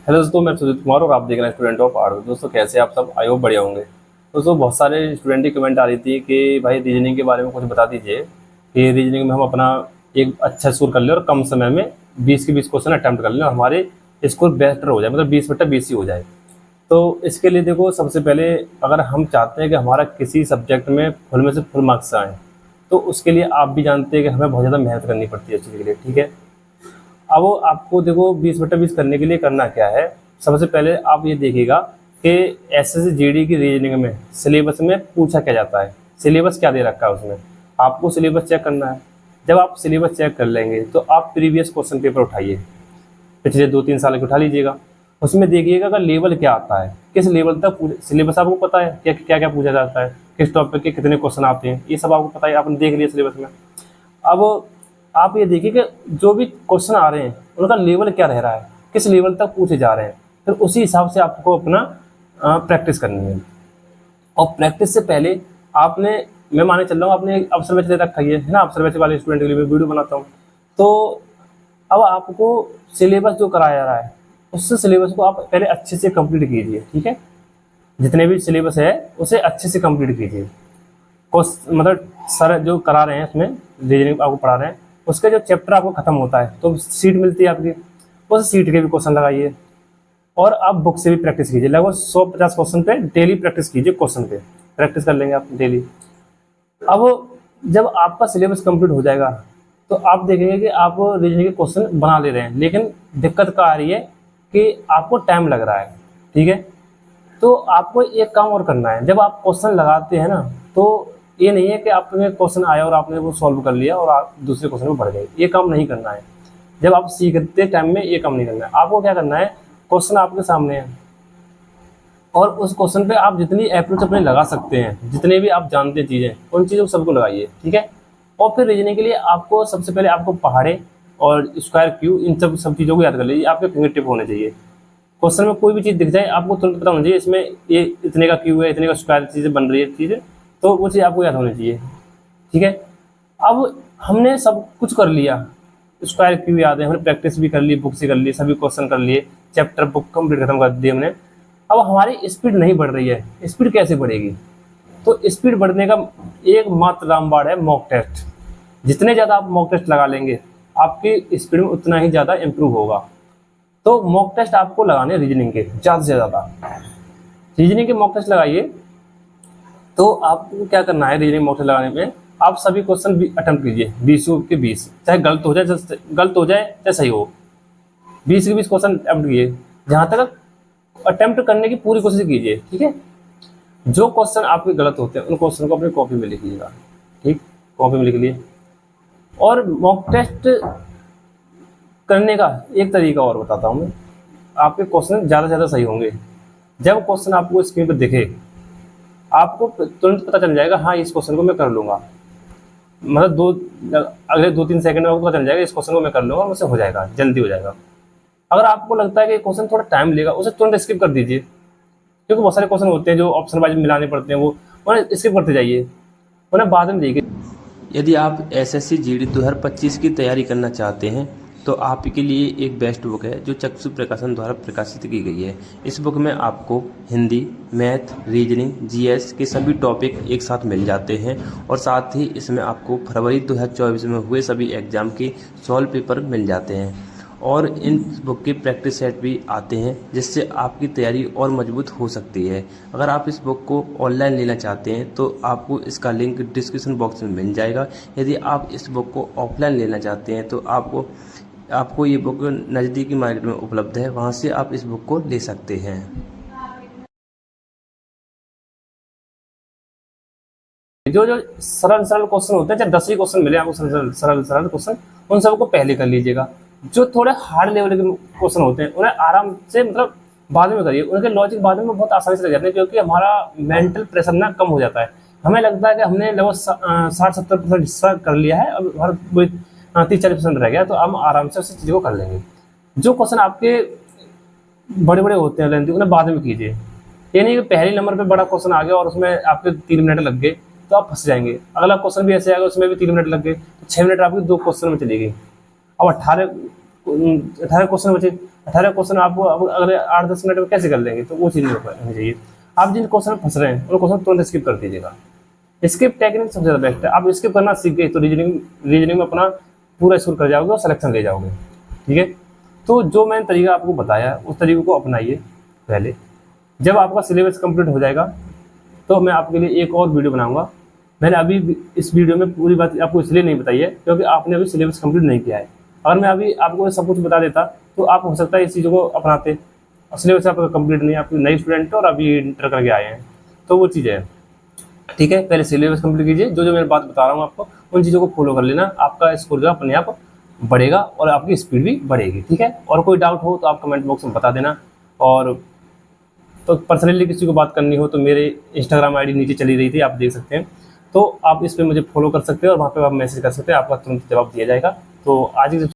Hello दोस्तों, मैं सुजीत कुमार और आप देख रहे हैं स्टूडेंट ऑफ आर्ट। दोस्तों कैसे आप सब, आई होप बढ़िया होंगे। दोस्तों बहुत सारे स्टूडेंट की कमेंट आ रही थी कि भाई रीजनिंग के बारे में कुछ बता दीजिए कि रीजनिंग में हम अपना एक अच्छा स्कोर कर लें और कम समय में 20 के 20 क्वेश्चन अटैम्प्ट कर लें और हमारे स्कोर बेहतर हो जाए, मतलब 20/20 ही हो जाए। तो इसके लिए देखो, सबसे पहले अगर हम चाहते हैं कि हमारा किसी सब्जेक्ट में फुल में से फुल मार्क्स आएँ, तो उसके लिए आप भी जानते हैं कि हमें बहुत ज़्यादा मेहनत करनी पड़ती है इस चीज़ के लिए, ठीक है। अब आपको देखो 20/20 करने के लिए करना क्या है। सबसे पहले आप ये देखिएगा कि एसएससी जीडी की रीजनिंग में सिलेबस में पूछा क्या जाता है, सिलेबस क्या दे रखा है उसमें। आपको सिलेबस चेक करना है। जब आप सिलेबस चेक कर लेंगे तो आप प्रीवियस क्वेश्चन पेपर उठाइए, पिछले 2-3 साल के उठा लीजिएगा। उसमें देखिएगा का लेवल क्या आता है, किस लेवल तक सिलेबस आपको पता है, क्या क्या क्या पूछा जाता है, किस टॉपिक के कितने क्वेश्चन आते हैं, ये सब आपको पता है, आपने देख लिया सिलेबस में। अब आप ये देखिए कि जो भी क्वेश्चन आ रहे हैं उनका लेवल क्या रह रहा है, किस लेवल तक पूछे जा रहे हैं, फिर उसी हिसाब से आपको अपना प्रैक्टिस करनी है। और प्रैक्टिस से पहले आपने, मैं माने चल रहा हूँ, आपने एक अवसर बैच दे रखा है ना, अवसर बैच वाले स्टूडेंट के लिए मैं वीडियो बनाता हूँ। तो अब आपको सिलेबस जो कराया जा रहा है उससे सिलेबस को आप पहले अच्छे से कंप्लीट कीजिए, ठीक है। जितने भी सिलेबस है उसे अच्छे से कंप्लीट कीजिए। मतलब सर जो करा रहे हैं उसमें, रीजनिंग आपको पढ़ा रहे हैं, उसका जो चैप्टर आपको खत्म होता है तो सीट मिलती है आपकी, उस सीट के भी क्वेश्चन लगाइए। और आप बुक से भी प्रैक्टिस कीजिए, लगभग 150 क्वेश्चन पे डेली प्रैक्टिस कीजिए, क्वेश्चन पे प्रैक्टिस कर लेंगे आप डेली। अब जब आपका सिलेबस कंप्लीट हो जाएगा तो आप देखेंगे कि आप रीजनिंग के क्वेश्चन बना ले रहे हैं, लेकिन दिक्कत क्या आ रही है कि आपको टाइम लग रहा है, ठीक है। तो आपको एक काम और करना है, जब आप क्वेश्चन लगाते हैं ना, तो ये नहीं है कि आपने क्वेश्चन आया और आपने वो सॉल्व कर लिया और आप दूसरे क्वेश्चन में बढ़ गए, ये काम नहीं करना है। जब आप सीखते टाइम में ये काम नहीं करना है। आपको क्या करना है, क्वेश्चन आपके सामने है और उस क्वेश्चन पे आप जितनी अप्रोच अपने लगा सकते हैं, जितने भी आप जानते हैं चीज़ें, उन चीज़ों को सबको लगाइए, ठीक है। और फिर रीजनिंग के लिए आपको सबसे पहले आपको पहाड़े और स्क्वायर क्यू, इन सब चीज़ों को याद कर लीजिए, आपके फिंगर टिप होने चाहिए। क्वेश्चन में कोई भी चीज़ दिख जाए आपको तुरंत पता होना चाहिए इसमें ये इतने का क्यू है, इतने का स्क्वायर चीज़ें बन रही है चीज़ें, तो वो चीज़ आपको याद होनी चाहिए, ठीक है। अब हमने सब कुछ कर लिया, स्क्वायर क्यू याद है, हमने प्रैक्टिस भी कर ली, बुक से कर ली, सभी क्वेश्चन कर लिए, चैप्टर बुक कंप्लीट खत्म कर दी हमने। अब हमारी स्पीड नहीं बढ़ रही है, स्पीड कैसे बढ़ेगी। तो स्पीड बढ़ने का एक मात्र रामबाण है, मॉक टेस्ट। जितने ज़्यादा आप मॉक टेस्ट लगा लेंगे आपकी स्पीड में उतना ही ज़्यादा इम्प्रूव होगा। तो मॉक टेस्ट आपको लगाने रीजनिंग के ज़्यादा से ज़्यादा, रीजनिंग के मॉक टेस्ट लगाइए। तो आपको क्या करना है, रीजनिंग मॉक टेस्ट लगाने में आप सभी क्वेश्चन भी अटेम्प्ट कीजिए, 20 के 20, चाहे गलत हो जाए चाहे सही हो, 20 के 20 क्वेश्चन अटेम्प्ट कीजिए। जहाँ तक अटेम्प्ट करने की पूरी कोशिश कीजिए, ठीक है। जो क्वेश्चन आपके गलत होते हैं उन क्वेश्चन को अपनी कॉपी में लिख लीजिएगा, ठीक, कॉपी में लिख लिए। और मॉक टेस्ट करने का एक तरीका और बताता हूँ मैं, आपके क्वेश्चन ज़्यादा से ज़्यादा सही होंगे जब क्वेश्चन आपको स्क्रीन पर दिखे, आपको तुरंत पता चल जाएगा हाँ इस क्वेश्चन को मैं कर लूँगा। मतलब अगले 2-3 सेकंड में आपको पता चल जाएगा इस क्वेश्चन को मैं कर लूँगा, मुझसे हो जाएगा, जल्दी हो जाएगा। अगर आपको लगता है कि क्वेश्चन थोड़ा टाइम लेगा, उसे तुरंत स्किप कर दीजिए, क्योंकि बहुत सारे क्वेश्चन होते हैं जो ऑप्शन वाइज मिलाने पड़ते हैं, वो उन्हें स्किप करते जाइए, उन्हें बाद में देखिए। यदि आप एसएससी जीडी 2025 की तैयारी करना चाहते हैं तो आपके लिए एक बेस्ट बुक है जो चक्षु प्रकाशन द्वारा प्रकाशित की गई है। इस बुक में आपको हिंदी, मैथ, रीजनिंग, जीएस के सभी टॉपिक एक साथ मिल जाते हैं और साथ ही इसमें आपको फरवरी 2024 में हुए सभी एग्जाम के सॉल्व पेपर मिल जाते हैं और इन बुक के प्रैक्टिस सेट भी आते हैं जिससे आपकी तैयारी और मजबूत हो सकती है। अगर आप इस बुक को ऑनलाइन लेना चाहते हैं तो आपको इसका लिंक डिस्क्रिप्शन बॉक्स में मिल जाएगा। यदि आप इस बुक को ऑफलाइन लेना चाहते हैं तो आपको ये बुक नज़दीकी मार्केट में उपलब्ध है, वहाँ से आप इस बुक को ले सकते हैं। जो जो सरल सरल क्वेश्चन होते हैं, चाहे 10 ही क्वेश्चन मिले आपको सरल सरल सरल क्वेश्चन, उन सबको पहले कर लीजिएगा। जो थोड़े हार्ड लेवल के क्वेश्चन होते हैं उन्हें आराम से, मतलब बाद में करिए, उनके लॉजिक बाद में बहुत आसानी से लग जाते हैं, क्योंकि हमारा मेंटल प्रेशर ना कम हो जाता है। हमें लगता है कि हमने लगभग 60-70% हिस्सा कर लिया है, अब हर कोई 30-40% रह गया, तो हम आराम से उस चीज़ को कर लेंगे। जो क्वेश्चन आपके बड़े बड़े होते हैं लेंथी, उन्हें बाद में कीजिए। ये नहीं कि पहले नंबर पे बड़ा क्वेश्चन आ गया और उसमें आपके 3 मिनट लग गए तो आप फंस जाएंगे। अगला क्वेश्चन भी ऐसे आएगा, उसमें भी 3 मिनट लग गए, तो 6 मिनट आपकी 2 क्वेश्चन में चली गई। अब 18 क्वेश्चन बचे, 18 क्वेश्चन आपको अगर 8-10 मिनट में कैसे कर लेंगे, तो वो चीज़ नहीं होनी चाहिए। आप जिन क्वेश्चन फंस रहे हैं उन क्वेश्चन तुरंत स्किप कर दीजिएगा। स्किप टेक्निक सबसे ज़्यादा बेस्ट है। आप स्किप करना सीख गए तो रीजनिंग में अपना पूरा स्कोर कर जाओगे और सिलेक्शन ले जाओगे। ठीक है, तो जो मैंने तरीका आपको बताया उस तरीके को अपनाइए पहले। जब आपका सिलेबस कंप्लीट हो जाएगा तो मैं आपके लिए एक और वीडियो बनाऊंगा। मैंने अभी इस वीडियो में पूरी बात आपको इसलिए नहीं बताई है क्योंकि आपने अभी सिलेबस कंप्लीट नहीं किया है। अगर मैं अभी आपको सब कुछ बता देता तो आप हो सकता है इस चीज़ों को अपनाते। सिलेबस आपका कंप्लीट नहीं है, आप नए स्टूडेंट हो और अभी इंटर करके आए हैं, तो वो चीज़ है। ठीक है, पहले सिलेबस कंप्लीट कीजिए, जो जो मैं बात बता रहा हूँ आपको उन चीज़ों को फॉलो कर लेना, आपका स्कोर जो है अपने आप बढ़ेगा और आपकी स्पीड भी बढ़ेगी। ठीक है, और कोई डाउट हो तो आप कमेंट बॉक्स में बता देना। और तो पर्सनली किसी को बात करनी हो तो मेरे इंस्टाग्राम आईडी नीचे चली रही थी, आप देख सकते हैं, तो आप इस पर मुझे फॉलो कर सकते हैं और वहाँ पे आप मैसेज कर सकते हैं, आपका तुरंत जवाब दिया जाएगा। तो आज की